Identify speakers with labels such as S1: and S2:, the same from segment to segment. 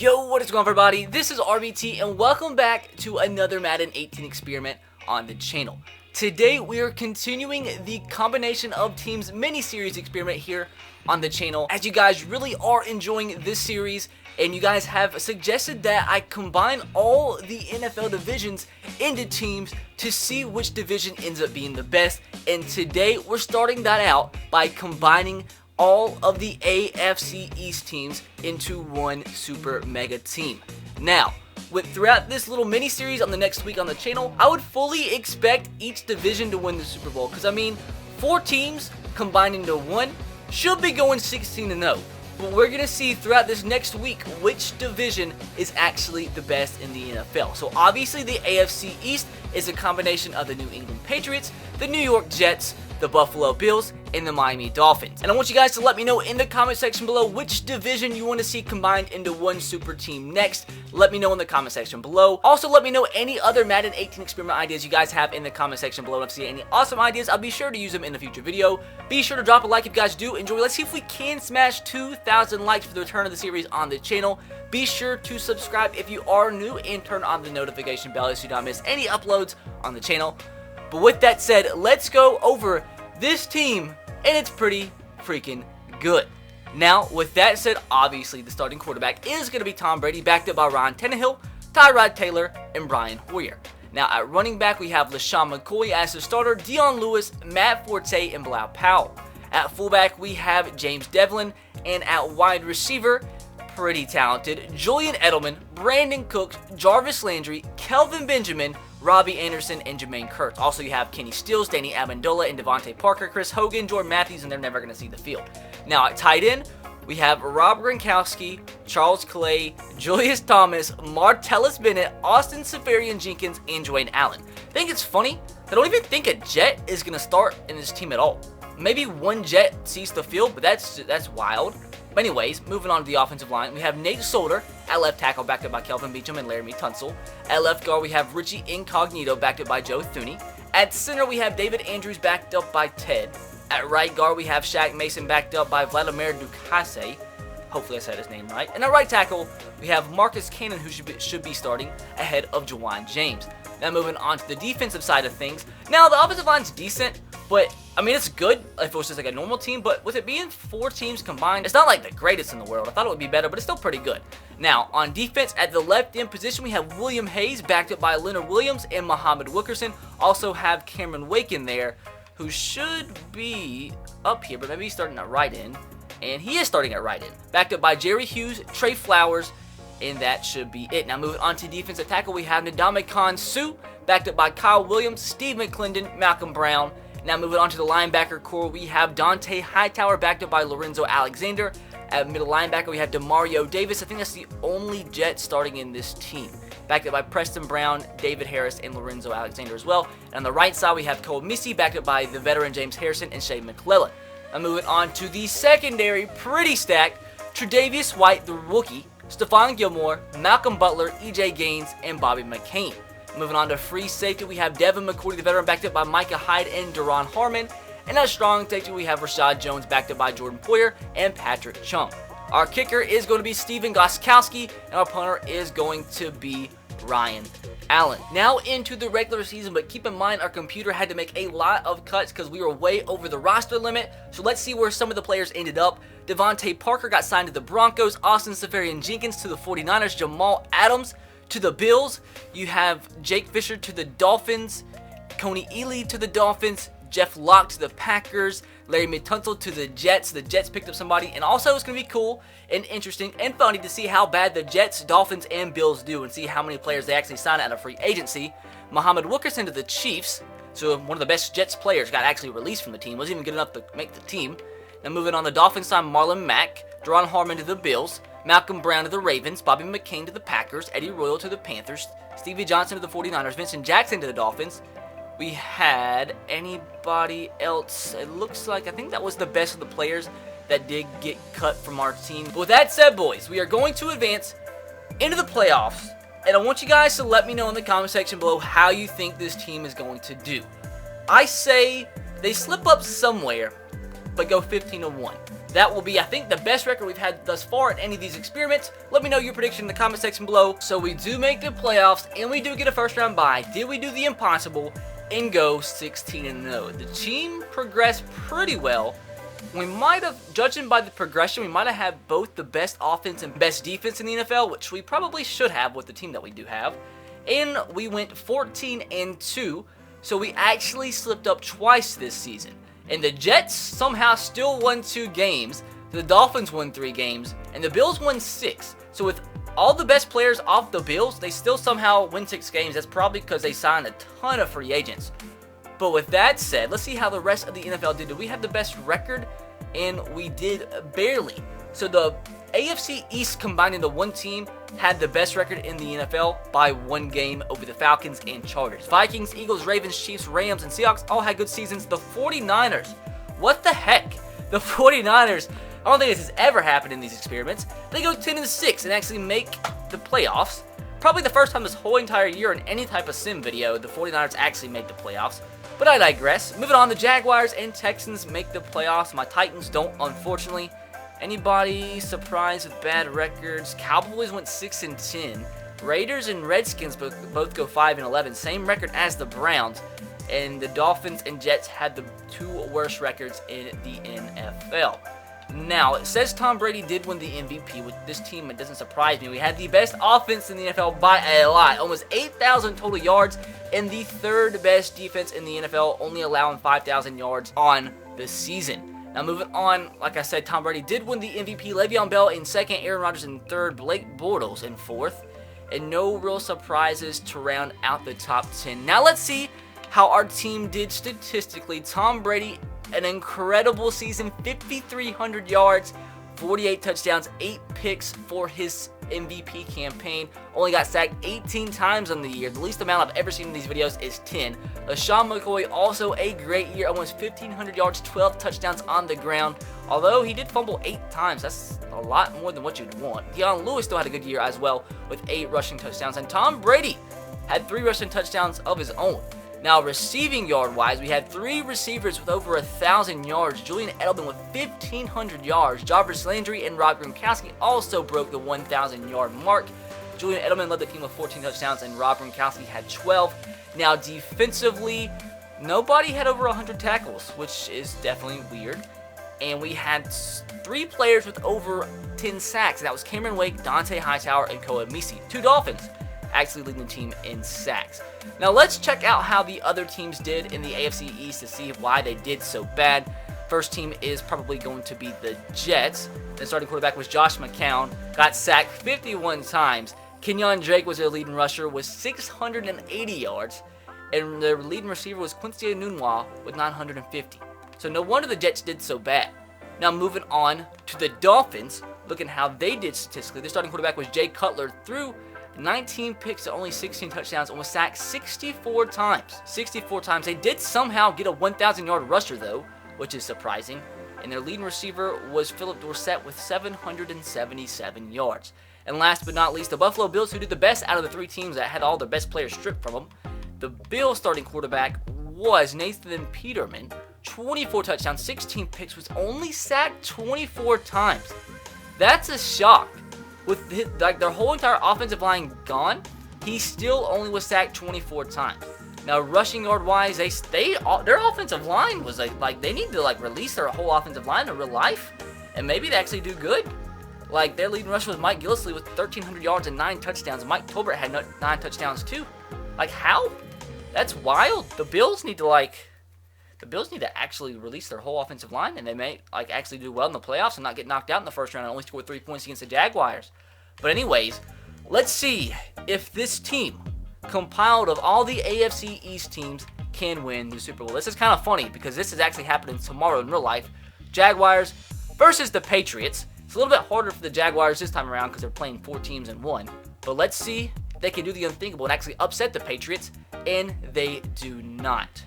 S1: Yo, what is going on, everybody? This is RBT and welcome back to another Madden 18 experiment on the channel. Today we are continuing the combination of teams mini-series experiment here on the channel, as you guys really are enjoying this series and you guys have suggested that I combine all the NFL divisions into teams to see which division ends up being the best. And today we're starting that out by combining all of the AFC East teams into one super mega team. Now, throughout this little mini series on the next week on the channel, I would fully expect each division to win the Super Bowl, because I mean, 4 teams combined into one should be going 16-0. But we're going to see throughout this next week which division is actually the best in the NFL. So obviously the AFC East is a combination of the New England Patriots, the New York Jets, the Buffalo Bills, and the Miami Dolphins. And I want you guys to let me know in the comment section below which division you want to see combined into one super team next. Let me know in the comment section below. Also, let me know any other Madden 18 experiment ideas you guys have in the comment section below. And if you see any awesome ideas, I'll be sure to use them in a future video. Be sure to drop a like if you guys do enjoy. Let's see if we can smash 2,000 likes for the return of the series on the channel. Be sure to subscribe if you are new and turn on the notification bell so you don't miss any uploads on the channel. But with that said, let's go over this team, and it's pretty freaking good. Now, with that said, obviously the starting quarterback is going to be Tom Brady, backed up by Ryan Tannehill, Tyrod Taylor, and Brian Hoyer. Now, at running back, we have LaShawn McCoy as the starter, Dion Lewis, Matt Forte, and Bilal Powell. At fullback, we have James Devlin, and at wide receiver, pretty talented, Julian Edelman, Brandon Cooks, Jarvis Landry, Kelvin Benjamin, Robbie Anderson, and Jermaine Kearse. Also, you have Kenny Stills, Danny Amendola, and Devontae Parker, Chris Hogan, Jordan Matthews, and they're never going to see the field. Now, at tight end, we have Rob Gronkowski, Charles Clay, Julius Thomas, Martellus Bennett, Austin Seferian-Jenkins, and Dwayne Allen. I think it's funny, I don't even think a Jet is going to start in this team at all. Maybe one Jet sees the field, but that's wild. But anyways, moving on to the offensive line, we have Nate Solder at left tackle, backed up by Kelvin Beachum and Laramie Tunsil. At left guard, we have Richie Incognito, backed up by Joe Thuney. At center, we have David Andrews, backed up by Ted. At right guard, we have Shaq Mason, backed up by Vladimir Ducase. Hopefully I said his name right. And at right tackle, we have Marcus Cannon, who should be starting ahead of Jawan James. Now moving on to the defensive side of things. Now, the offensive line's decent, but I mean, it's good if it was just like a normal team, but with it being 4 teams combined, it's not like the greatest in the world. I thought it would be better, but it's still pretty good. Now, on defense, at the left end position, we have William Hayes, backed up by Leonard Williams and Muhammad Wilkerson. Also have Cameron Wake in there, who should be up here, but maybe he's starting at right end. And he is starting at right end, backed up by Jerry Hughes, Trey Flowers, and that should be it. Now, moving on to defensive tackle, we have Ndamukong Suh, backed up by Kyle Williams, Steve McClendon, Malcolm Brown. Now, moving on to the linebacker core, we have Dante Hightower, backed up by Lorenzo Alexander. At middle linebacker, we have Demario Davis. I think that's the only Jet starting in this team, backed up by Preston Brown, David Harris, and Lorenzo Alexander as well. And on the right side, we have Cole Missy, backed up by the veteran James Harrison and Shea McClellan. Now, moving on to the secondary, pretty stacked, Tre'Davious White, the rookie, Stephon Gilmore, Malcolm Butler, EJ Gaines, and Bobby McCain. Moving on to free safety, we have Devin McCourty, the veteran, backed up by Micah Hyde and Duron Harmon. And at strong safety, we have Rashad Jones, backed up by Jordan Poyer and Patrick Chung. Our kicker is going to be Steven Gostkowski, and our punter is going to be Ryan Allen. Now into the regular season, but keep in mind our computer had to make a lot of cuts because we were way over the roster limit. So let's see where some of the players ended up. Devontae Parker got signed to the Broncos, Austin Seferian-Jenkins to the 49ers, Jamal Adams to the Bills. You have Jake Fisher to the Dolphins, Coney Ely to the Dolphins, Jeff Locke to the Packers, Larry Tunsil to the Jets. The Jets picked up somebody, and also it's going to be cool and interesting and funny to see how bad the Jets, Dolphins, and Bills do and see how many players they actually sign out of free agency. Muhammad Wilkerson to the Chiefs, so one of the best Jets players got actually released from the team, wasn't even good enough to make the team. Now moving on the Dolphins side, Marlon Mack, Duron Harmon to the Bills, Malcolm Brown to the Ravens, Bobby McCain to the Packers, Eddie Royal to the Panthers, Stevie Johnson to the 49ers, Vincent Jackson to the Dolphins. We had anybody else? It looks like, I think that was the best of the players that did get cut from our team. But with that said, boys, we are going to advance into the playoffs, and I want you guys to let me know in the comment section below how you think this team is going to do. I say they slip up somewhere, but go 15-1. That will be, I think, the best record we've had thus far in any of these experiments. Let me know your prediction in the comment section below. So we do make the playoffs, and we do get a first round bye. Did we do the impossible and go 16-0? The team progressed pretty well. We might have, judging by the progression, we might have had both the best offense and best defense in the NFL, which we probably should have with the team that we do have. And we went 14-2, so we actually slipped up twice this season. And the Jets somehow still won 2 games, the Dolphins won 3 games, and the Bills won 6. So with all the best players off the Bills, they still somehow win 6 games. That's probably because they signed a ton of free agents. But with that said, let's see how the rest of the NFL did. Did we have the best record? And we did barely. So the AFC East combined into one team had the best record in the NFL by 1 game over the Falcons and Chargers. Vikings, Eagles, Ravens, Chiefs, Rams, and Seahawks all had good seasons. The 49ers, what the heck? The 49ers, I don't think this has ever happened in these experiments. They go 10-6 and actually make the playoffs. Probably the first time this whole entire year in any type of sim video, the 49ers actually made the playoffs. But I digress. Moving on, the Jaguars and Texans make the playoffs. My Titans don't, unfortunately. Anybody surprised with bad records? Cowboys went 6-10. Raiders and Redskins both go 5-11. Same record as the Browns. And the Dolphins and Jets had the 2 worst records in the NFL. Now, it says Tom Brady did win the MVP. With this team, it doesn't surprise me. We had the best offense in the NFL by a lot. Almost 8,000 total yards. And the 3rd best defense in the NFL, only allowing 5,000 yards on the season. Now, moving on, like I said, Tom Brady did win the MVP. Le'Veon Bell in 2nd, Aaron Rodgers in 3rd, Blake Bortles in 4th. And no real surprises to round out the top 10. Now, let's see how our team did statistically. Tom Brady, an incredible season, 5,300 yards, 48 touchdowns, 8 picks for his MVP campaign. Only got sacked 18 times on the year. The least amount I've ever seen in these videos is 10. LaShawn McCoy, also a great year, almost 1,500 yards, 12 touchdowns on the ground. Although he did fumble 8 times, that's a lot more than what you'd want. Deion Lewis still had a good year as well with 8 rushing touchdowns. And Tom Brady had 3 rushing touchdowns of his own. Now, receiving yard-wise, we had 3 receivers with over 1,000 yards. Julian Edelman with 1,500 yards. Jarvis Landry and Rob Gronkowski also broke the 1,000-yard mark. Julian Edelman led the team with 14 touchdowns, and Rob Gronkowski had 12. Now, defensively, nobody had over 100 tackles, which is definitely weird. And we had 3 players with over 10 sacks, and that was Cameron Wake, Dante Hightower, and Koa Misi. 2 Dolphins actually leading the team in sacks. Now let's check out how the other teams did in the AFC East to see why they did so bad. First team is probably going to be the Jets. The starting quarterback was Josh McCown, got sacked 51 times. Kenyon Drake was their leading rusher with 680 yards, and their leading receiver was Quincy Enunwa with 950. So no wonder the Jets did so bad. Now moving on to the Dolphins, looking how they did statistically. Their starting quarterback was Jay Cutler, threw 19 picks to only 16 touchdowns and was sacked 64 times. 64 times. They did somehow get a 1,000-yard rusher, though, which is surprising. And their leading receiver was Philip Dorsett with 777 yards. And last but not least, the Buffalo Bills, who did the best out of the 3 teams that had all their best players stripped from them. The Bills starting quarterback was Nathan Peterman. 24 touchdowns, 16 picks, was only sacked 24 times. That's a shock. With their whole entire offensive line gone, he still only was sacked 24 times. Now, rushing yard wise, their offensive line was like they need to release their whole offensive line in real life, and maybe they actually do good. Like, their leading rusher was Mike Gillislee with 1,300 yards and 9 touchdowns. Mike Tolbert had 9 touchdowns too. Like, how? That's wild. The Bills need to actually release their whole offensive line, and they may actually do well in the playoffs and not get knocked out in the first round and only score 3 points against the Jaguars. But anyways, let's see if this team, compiled of all the AFC East teams, can win the Super Bowl. This is kind of funny because this is actually happening tomorrow in real life. Jaguars versus the Patriots. It's a little bit harder for the Jaguars this time around because they're playing 4 teams in 1. But let's see if they can do the unthinkable and actually upset the Patriots, and they do not.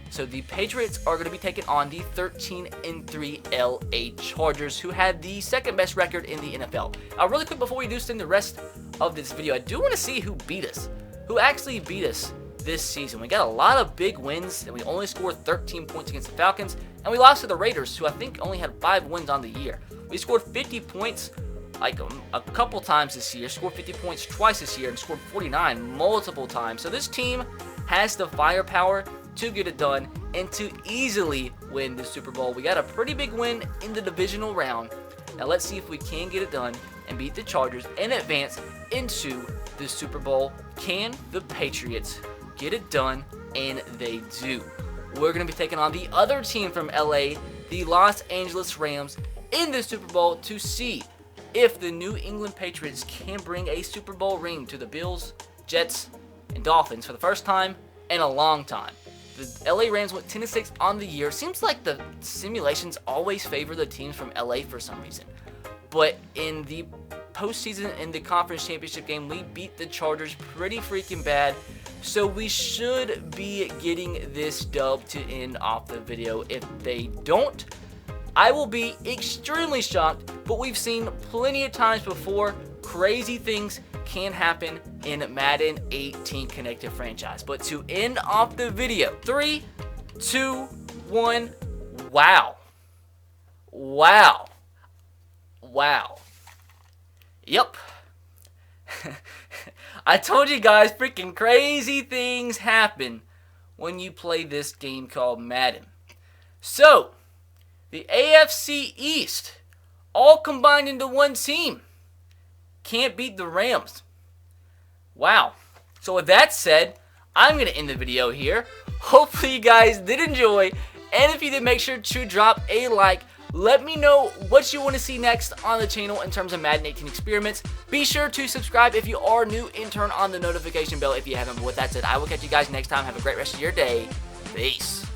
S1: So the Patriots are going to be taking on the 13-3 LA Chargers, who had the 2nd best record in the NFL. Now, really quick before we do send the rest of this video, I do want to see who beat us. Who actually beat us this season. We got a lot of big wins, and we only scored 13 points against the Falcons, and we lost to the Raiders, who I think only had 5 wins on the year. We scored 50 points like a couple times this year, scored 50 points twice this year, and scored 49 multiple times. So this team has the firepower to get it done and to easily win the Super Bowl. We got a pretty big win in the divisional round. Now let's see if we can get it done and beat the Chargers and advance into the Super Bowl. Can the Patriots get it done? And they do. We're going to be taking on the other team from LA, the Los Angeles Rams, in the Super Bowl to see if the New England Patriots can bring a Super Bowl ring to the Bills, Jets, and Dolphins for the first time in a long time. The LA Rams went 10-6 on the year. Seems like the simulations always favor the teams from LA for some reason. But in the postseason, in the conference championship game, we beat the Chargers pretty freaking bad. So we should be getting this dub to end off the video. If they don't, I will be extremely shocked, but we've seen plenty of times before crazy things can happen in Madden 18 connected franchise. But to end off the video, 3, 2, 1, wow. Wow. Wow. Yep. I told you guys, freaking crazy things happen when you play this game called Madden. So, the AFC East, all combined into one team, can't beat the Rams. Wow. So with that said, I'm going to end the video here. Hopefully you guys did enjoy. And if you did, make sure to drop a like. Let me know what you want to see next on the channel in terms of Madden 18 experiments. Be sure to subscribe if you are new and turn on the notification bell if you haven't. But with that said, I will catch you guys next time. Have a great rest of your day. Peace.